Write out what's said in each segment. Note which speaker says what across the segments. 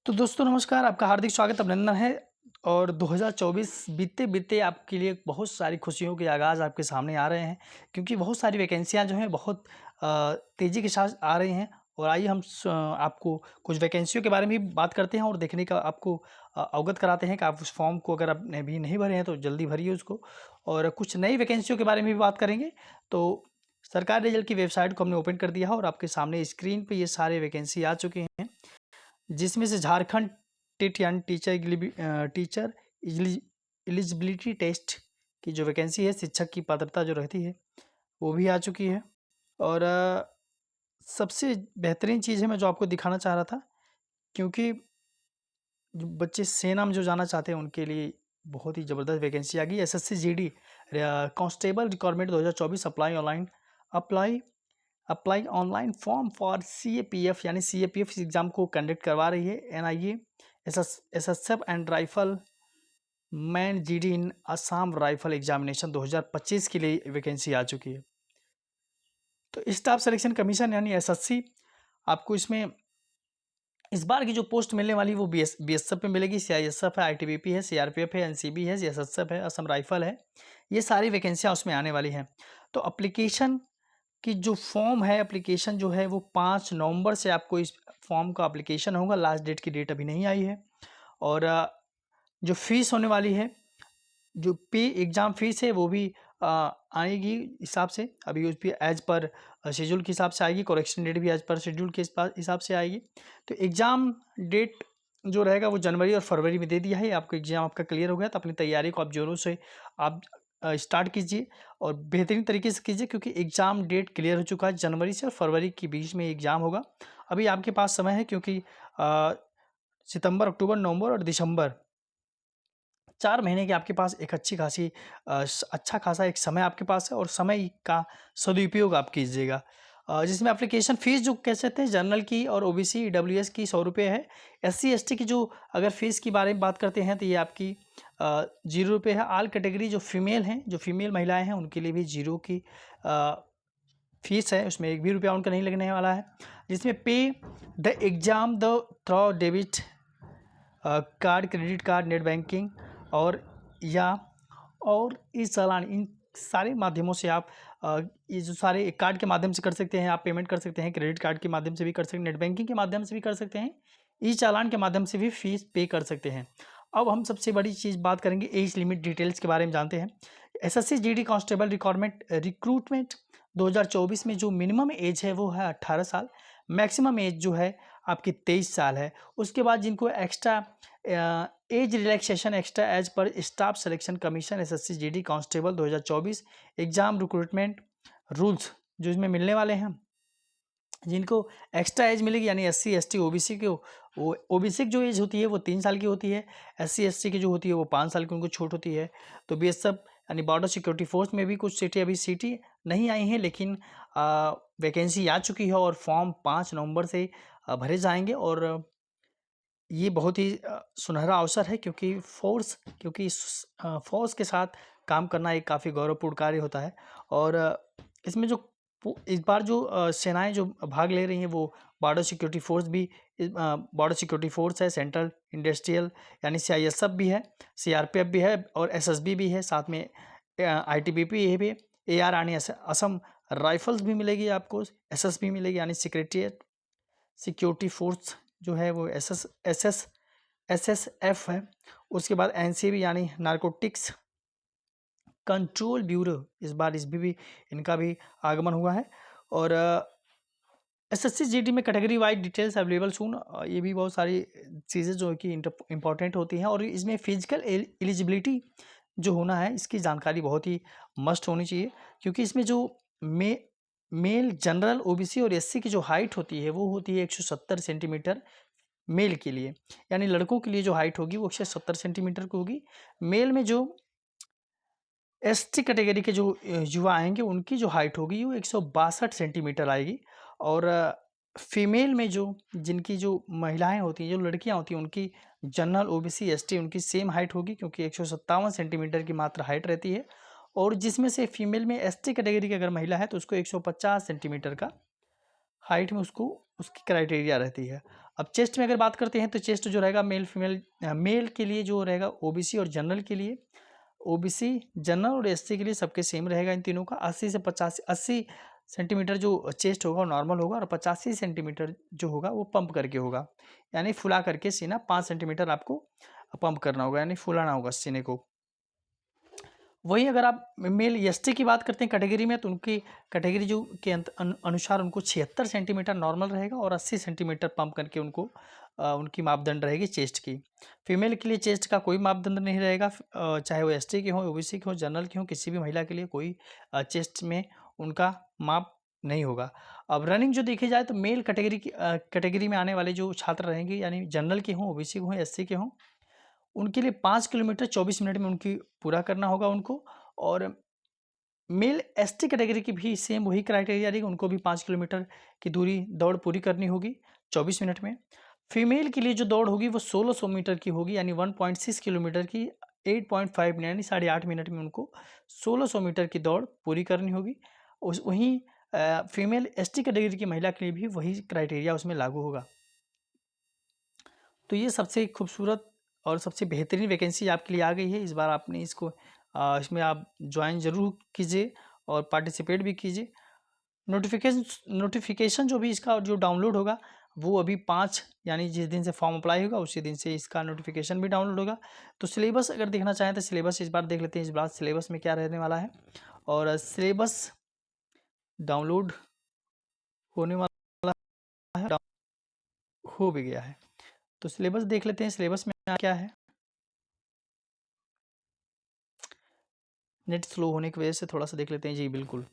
Speaker 1: तो दोस्तों नमस्कार, आपका हार्दिक स्वागत अभिनंदन है। और 2024 बीते-बीते आपके लिए बहुत सारी खुशियों के आगाज़ आपके सामने आ रहे हैं, क्योंकि बहुत सारी वैकेंसियाँ जो हैं बहुत तेज़ी के साथ आ रही हैं। और आइए हम आपको कुछ वैकेंसियों के बारे में भी बात करते हैं और देखने का आपको अवगत कराते हैं कि आप उस फॉर्म को अगर आपने अभी नहीं भरे हैं तो जल्दी भरिए उसको। और कुछ नई वैकेंसियों के बारे में भी बात करेंगे। तो सरकारी रिजल्ट की वेबसाइट को हमने ओपन कर दिया है और आपके सामने स्क्रीन पे ये सारे वैकेंसी आ चुके हैं, जिसमें से झारखंड टेट यानी टीचर एलिजिबिलिटी टेस्ट की जो वैकेंसी है, शिक्षक की पात्रता जो रहती है वो भी आ चुकी है। और सबसे बेहतरीन चीज़ है मैं जो आपको दिखाना चाह रहा था, क्योंकि जो बच्चे सेना में जो जाना चाहते हैं उनके लिए बहुत ही ज़बरदस्त वैकेंसी आ गई। SSC GD constable requirement 2024 apply apply online form for CAPF यानी सीएपीएफ एग्जाम को कंडक्ट करवा रही है NIA, SSF and rifle man GD in Assam rifle examination 2025 के लिए वैकेंसी आ चुकी है। तो स्टाफ सिलेक्शन कमीशन यानी एसएससी आपको इसमें इस बार की जो पोस्ट मिलने वाली वो बीएसएफ में मिलेगी, सीआईएसएफ है, आईटीबीपी है, सीआरपीएफ है, एनसीबी है, एसएसएफ है, असम राइफल है। ये सारी वैकेंसियाँ उसमें आने वाली हैं। तो एप्लीकेशन कि जो फॉर्म है, एप्लीकेशन जो है वो 5 नवंबर से आपको इस फॉर्म का एप्लीकेशन होगा। लास्ट डेट की डेट अभी नहीं आई है। और जो फीस होने वाली है, जो पे एग्ज़ाम फीस है वो भी आएगी हिसाब से, अभी उस पर एज पर शेड्यूल के हिसाब से आएगी। करेक्शन डेट भी एज पर शेड्यूल के हिसाब से आएगी। तो एग्ज़ाम डेट जो रहेगा वो जनवरी और फरवरी में दे दिया है। आपको एग्ज़ाम आपका क्लियर हो गया तो अपनी तैयारी को आप जोरों से आप स्टार्ट कीजिए और बेहतरीन तरीके से कीजिए, क्योंकि एग्ज़ाम डेट क्लियर हो चुका है। जनवरी से और फरवरी के बीच में एग्ज़ाम होगा। अभी आपके पास समय है, क्योंकि सितंबर, अक्टूबर, नवंबर और दिसंबर 4 महीने की आपके पास एक अच्छी खासी अच्छा खासा एक समय आपके पास है और समय का सदुपयोग आप कीजिएगा। जिसमें एप्लीकेशन फ़ीस जो कह सकते हैं जनरल की और ओबीसी ईडब्ल्यूएस की 100 रुपये है। एससी एसटी की जो अगर फ़ीस की बारे में बात करते हैं तो ये आपकी 0 रुपये है। ऑल कैटेगरी जो फीमेल हैं, जो फीमेल महिलाएं हैं उनके लिए भी 0 की फ़ीस है, उसमें एक भी रुपया उनका नहीं लगने वाला है। जिसमें पे the exam the through debit card, credit card, net banking और या और इस चालान, इन सारे माध्यमों से आप ये जो सारे कार्ड के माध्यम से कर सकते हैं, आप पेमेंट कर सकते हैं, क्रेडिट कार्ड के माध्यम से भी कर सकते हैं, नेट बैंकिंग के माध्यम से भी कर सकते हैं, ई चालान के माध्यम से भी फीस पे कर सकते हैं। अब हम सबसे बड़ी चीज़ बात करेंगे एज लिमिट डिटेल्स के बारे में जानते हैं। एसएससी जीडी कांस्टेबल रिक्रूटमेंट 2024 में जो मिनिमम एज है वो है 18 साल, मैक्सिमम एज जो है आपकी 23 साल है। उसके बाद जिनको extra age relaxation extra age पर staff selection commission SSC GD constable 2024 exam recruitment rules जो इसमें मिलने वाले हैं, जिनको एक्स्ट्रा एज मिलेगी यानी एससी एसटी ओबीसी को, वो ओबीसी की जो एज होती है वो 3 साल की होती है, एससी एसटी की जो होती है वो 5 साल की उनको छूट होती है। तो बीएसएफ यानी बॉर्डर सिक्योरिटी फोर्स में भी कुछ सीटें अभी सीटें नहीं आई हैं, लेकिन वैकेंसी आ चुकी है और फॉर्म 5 नवंबर से भरे जाएंगे। और ये बहुत ही सुनहरा अवसर है, क्योंकि फ़ोर्स के साथ काम करना एक काफ़ी गौरवपूर्ण कार्य होता है। और इसमें जो इस बार जो सेनाएँ जो भाग ले रही हैं वो बॉर्डर सिक्योरिटी फोर्स भी बॉर्डर सिक्योरिटी फोर्स है, सेंट्रल इंडस्ट्रियल यानी सीआईएसएफ भी है, सीआरपीएफ भी है और एसएसबी भी है, साथ में आईटीबीपी ये भी, एआर यानी असम राइफल्स भी मिलेगी आपको, एसएसबी मिलेगी यानी सिक्रेटेरिएट सिक्योरिटी फोर्स जो है वो एसएसएफ है। उसके बाद एनसीबी यानी नारकोटिक्स कंट्रोल ब्यूरो, इस बार भी इनका भी आगमन हुआ है। और एसएससी जीडी में कैटेगरी वाइज डिटेल्स अवेलेबल सून, ये भी बहुत सारी चीज़ें जो कि इम्पोर्टेंट होती हैं। और इसमें फिजिकल एलिजिबिलिटी जो होना है इसकी जानकारी बहुत ही मस्ट होनी चाहिए, क्योंकि इसमें जो मेल जनरल ओबीसी और एससी की जो हाइट होती है वो होती है 170 सेंटीमीटर मेल के लिए, यानी लड़कों के लिए जो हाइट होगी वो 170 सेंटीमीटर की होगी। मेल में जो एसटी कैटेगरी के जो युवा आएंगे उनकी जो हाइट होगी वो 162 सेंटीमीटर आएगी। और फीमेल में जो जिनकी जो महिलाएं होती हैं, जो लड़कियां होती हैं, उनकी जनरल ओबीसी एसटी उनकी सेम हाइट होगी, क्योंकि 157 सेंटीमीटर की मात्र हाइट रहती है। और जिसमें से फीमेल में एसटी कैटेगरी की अगर महिला है तो उसको 150 सेंटीमीटर का हाइट में उसको उसकी क्राइटेरिया रहती है। अब चेस्ट में अगर बात करते हैं तो चेस्ट जो रहेगा मेल फीमेल, मेल के लिए जो रहेगा ओबीसी और जनरल के लिए, ओबीसी जनरल और एससी के लिए सबके सेम रहेगा इन तीनों का। 80 से 85, 80 सेंटीमीटर जो चेस्ट होगा वो नॉर्मल होगा और 85 सेंटीमीटर जो होगा वो पंप करके होगा, यानी फुला करके सीना 5 सेंटीमीटर आपको पंप करना होगा, यानी फुलाना होगा सीने को। वहीं अगर आप मेल एसटी की बात करते हैं कैटेगरी में, तो उनकी कैटेगरी जो के अनुसार उनको 76 सेंटीमीटर नॉर्मल रहेगा और 80 सेंटीमीटर पंप करके उनको उनकी मापदंड रहेगी चेस्ट की। फीमेल के लिए चेस्ट का कोई मापदंड नहीं रहेगा, चाहे वो एसटी के हों, ओबीसी के हों, जनरल के हों, किसी भी महिला के लिए कोई चेस्ट में उनका माप नहीं होगा। अब रनिंग जो देखी जाए तो मेल कैटेगरी में आने वाले जो छात्र रहेंगे, यानी जनरल के हों, ओबीसी के हों, एससी के हों, उनके लिए 5 किलोमीटर 24 मिनट में उनकी पूरा करना होगा उनको। और मेल एसटी कैटेगरी की भी सेम वही क्राइटेरिया रहेगी, उनको भी 5 किलोमीटर की दूरी दौड़ पूरी करनी होगी 24 मिनट में। फीमेल के लिए जो दौड़ होगी वो 1600 मीटर की होगी, यानी 1.6 किलोमीटर की 8.5 यानी 8.5 मिनट में उनको 1600 मीटर की दौड़ पूरी करनी होगी। उस वहीं फीमेल एसटी कैटेगरी की महिला के लिए भी वही क्राइटेरिया उसमें लागू होगा। तो ये सबसे खूबसूरत और सबसे बेहतरीन वैकेंसी आपके लिए आ गई है। इस बार आपने इसको इसमें आप ज्वाइन ज़रूर कीजिए और पार्टिसिपेट भी कीजिए। नोटिफिकेशन जो भी इसका जो डाउनलोड होगा वो अभी 5 यानी जिस दिन से फॉर्म अप्लाई होगा उसी दिन से इसका नोटिफिकेशन भी डाउनलोड होगा। तो सिलेबस अगर देखना चाहें तो सिलेबस इस बार देख लेते हैं, इस बार सिलेबस में क्या रहने वाला है। और सिलेबस डाउनलोड होने वाला है, हो भी गया है। तो सिलेबस देख लेते हैं, सिलेबस में क्या है। नेट स्लो होने की वजह से थोड़ा सा देख लेते हैं जी, बिल्कुल।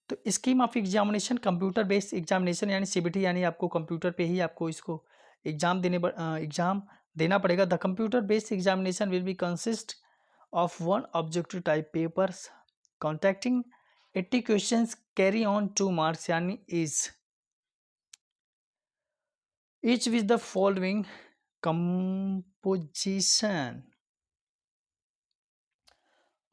Speaker 1: तो scheme of examination computer based examination यानी सीबीटी, यानी आपको कंप्यूटर पे ही आपको इसको एग्जाम देना पड़ेगा। The computer based examination will be consist of 1 objective type papers contacting 80 questions carry on 2 marks, यानी each with the following composition।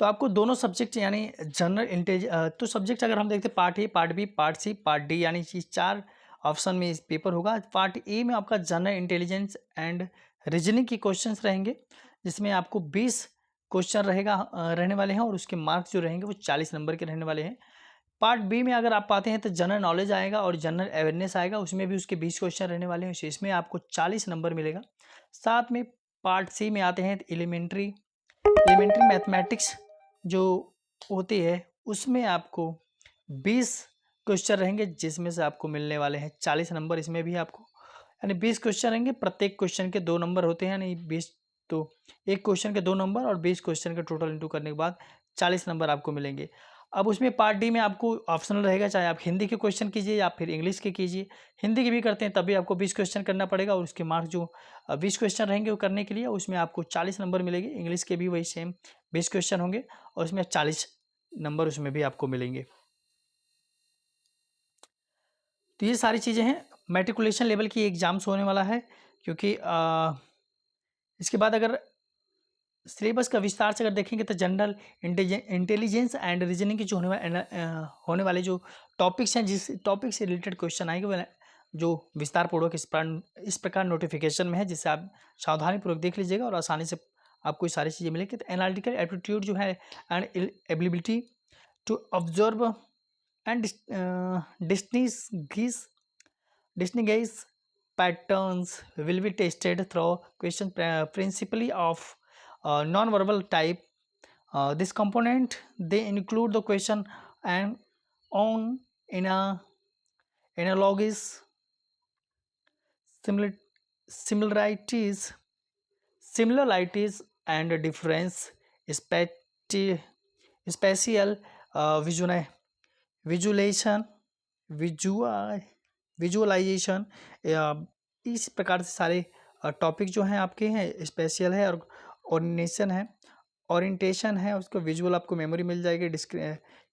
Speaker 1: तो आपको दोनों सब्जेक्ट यानी जनरल तो सब्जेक्ट अगर हम देखते हैं part A, part B, part C, part D, यानी ये 4 ऑप्शन में इस पेपर होगा। पार्ट ए में आपका जनरल इंटेलिजेंस एंड रीजनिंग के क्वेश्चंस रहेंगे, जिसमें आपको 20 क्वेश्चन रहने वाले हैं और उसके मार्क्स जो रहेंगे वो 40 नंबर के रहने वाले हैं। पार्ट बी में अगर आप पाते हैं तो जनरल नॉलेज आएगा और जनरल अवेयरनेस आएगा, उसमें भी उसके 20 क्वेश्चन रहने वाले हैं, इसमें आपको 40 नंबर मिलेगा। साथ में पार्ट सी में आते हैं तो एलिमेंट्री मैथमेटिक्स जो होती है उसमें आपको 20 क्वेश्चन रहेंगे, जिसमें से आपको मिलने वाले हैं 40 नंबर। इसमें भी आपको यानी 20 क्वेश्चन रहेंगे, प्रत्येक क्वेश्चन के 2 नंबर होते हैं, यानी 20, तो एक क्वेश्चन के 2 नंबर और 20 क्वेश्चन के टोटल इंटू करने के बाद 40 नंबर आपको मिलेंगे। अब उसमें पार्ट डी में आपको ऑप्शनल रहेगा, चाहे आप हिंदी के क्वेश्चन कीजिए या फिर इंग्लिश के कीजिए। हिंदी के भी करते हैं तभी आपको 20 क्वेश्चन करना पड़ेगा और उसके मार्क्स जो 20 क्वेश्चन रहेंगे वो करने के लिए उसमें आपको 40 नंबर मिलेंगे। इंग्लिश के भी वही सेम 20 क्वेश्चन होंगे और उसमें 40 नंबर उसमें भी आपको मिलेंगे। तो ये सारी चीज़ें हैं। मैट्रिकुलेशन लेवल की एग्जाम्स होने वाला है, क्योंकि इसके बाद अगर सिलेबस का विस्तार से अगर देखेंगे तो जनरल इंटेलिजेंस एंड रीजनिंग की जो होने वाले जो टॉपिक्स हैं, जिस टॉपिक से रिलेटेड क्वेश्चन आएंगे वो जो विस्तार पूर्वक इस प्रकार नोटिफिकेशन में है, जिससे आप सावधानीपूर्वक देख लीजिएगा और आसानी से आपको ये सारी चीज़ें मिलेंगी। तो एनालिटिकल एप्टीट्यूड जो है and ability to observe and distinguish patterns will be tested through question principally of non-verbal type. This component they include the question and on in a analogies, similar, similarities, similarities and difference, spatial visualization, विजुआ visualization, इस प्रकार से सारे topic जो हैं आपके हैं। Special है और ओरिएंटेशन है, उसको विजुअल आपको मेमोरी मिल जाएगी।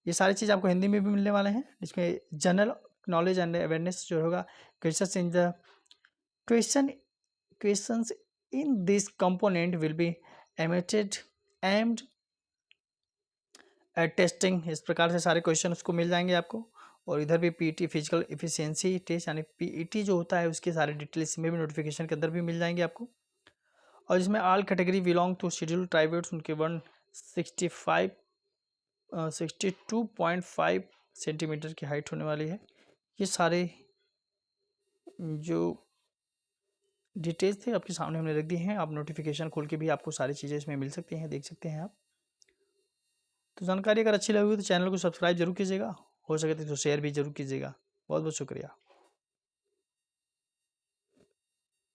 Speaker 1: ये सारी चीज़ आपको हिंदी में भी मिलने वाले हैं, जिसमें जनरल नॉलेज एंड अवेयरनेस जो होगा questions in this component will be aimed testing. इस प्रकार से सारे क्वेश्चन उसको मिल जाएंगे आपको और इधर भी पीईटी फिजिकल एफिशिएंसी टेस्ट यानी पीईटी जो होता है उसके सारे डिटेल इसमें भी नोटिफिकेशन के अंदर भी मिल जाएंगे आपको। और इसमें all category belong to schedule tribes उनके 62.5 सेंटीमीटर की हाइट होने वाली है। ये सारे जो डिटेल्स थे आपके सामने हमने रख दी हैं। आप नोटिफिकेशन खोल के भी आपको सारी चीज़ें इसमें मिल सकती हैं, देख सकते हैं आप। तो जानकारी अगर अच्छी लगी तो चैनल को सब्सक्राइब जरूर कीजिएगा, हो सके तो शेयर भी जरूर कीजिएगा। बहुत बहुत शुक्रिया।